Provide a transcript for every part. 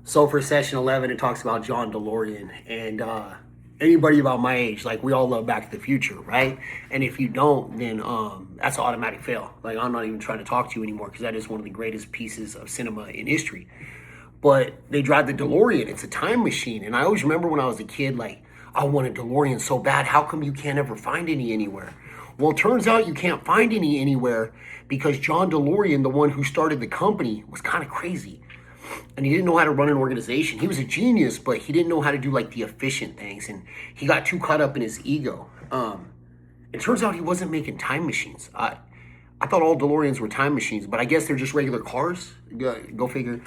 So for session 11, it talks about John DeLorean. And anybody about my age, like we all love Back to the Future, right? And if you don't, then that's an automatic fail. Like I'm not even trying to talk to you anymore because that is one of the greatest pieces of cinema in history. But they drive the DeLorean. It's a time machine. And I always remember when I was a kid, like, I want a DeLorean so bad. How come you can't ever find any anywhere? Well, it turns out you can't find any anywhere because John DeLorean, the one who started the company, was kind of crazy. And he didn't know how to run an organization. He was a genius, but he didn't know how to do like the efficient things. And he got too caught up in his ego. It turns out he wasn't making time machines. I thought all DeLoreans were time machines, but I guess they're just regular cars. Go figure.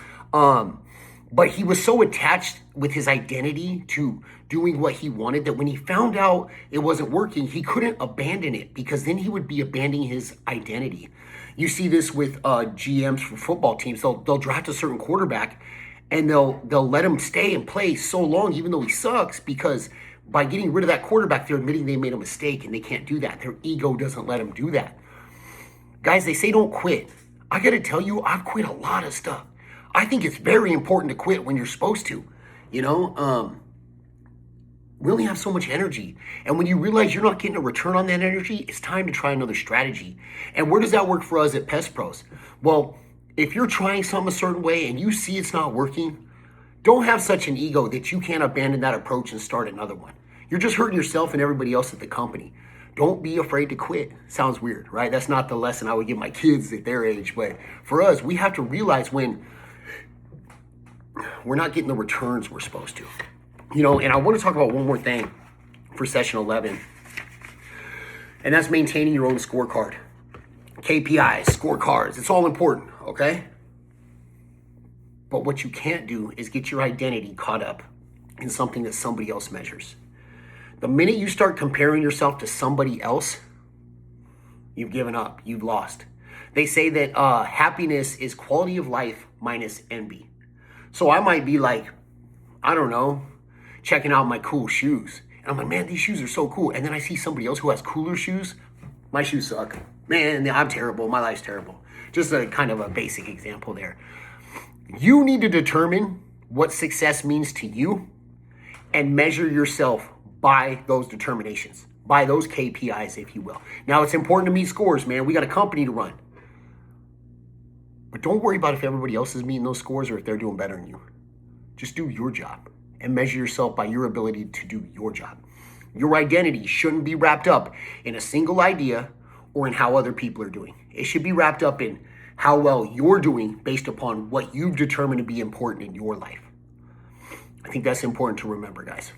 But he was so attached with his identity to doing what he wanted that when he found out it wasn't working, he couldn't abandon it because then he would be abandoning his identity. You see this with GMs for football teams. They'll draft a certain quarterback and they'll let him stay and play so long, even though he sucks, because by getting rid of that quarterback, they're admitting they made a mistake and they can't do that. Their ego doesn't let them do that. Guys, they say don't quit. I got to tell you, I've quit a lot of stuff. I think it's very important to quit when you're supposed to. You know, we only have so much energy. And when you realize you're not getting a return on that energy, it's time to try another strategy. And where does that work for us at Pest Pros? Well, if you're trying something a certain way and you see it's not working, don't have such an ego that you can't abandon that approach and start another one. You're just hurting yourself and everybody else at the company. Don't be afraid to quit. Sounds weird, right? That's not the lesson I would give my kids at their age. But for us, we have to realize when we're not getting the returns we're supposed to. You know, and I want to talk about one more thing for session 11. And that's maintaining your own scorecard. KPIs, scorecards, it's all important, okay? But what you can't do is get your identity caught up in something that somebody else measures. The minute you start comparing yourself to somebody else, you've given up, you've lost. They say that happiness is quality of life minus envy. So I might be like, I don't know, checking out my cool shoes. And I'm like, man, these shoes are so cool. And then I see somebody else who has cooler shoes. My shoes suck. Man, I'm terrible. My life's terrible. Just a kind of a basic example there. You need to determine what success means to you and measure yourself by those determinations, by those KPIs, if you will. Now, it's important to meet scores, man. We got a company to run. But don't worry about if everybody else is meeting those scores or if they're doing better than you. Just do your job and measure yourself by your ability to do your job. Your identity shouldn't be wrapped up in a single idea or in how other people are doing. It should be wrapped up in how well you're doing based upon what you've determined to be important in your life. I think that's important to remember, guys.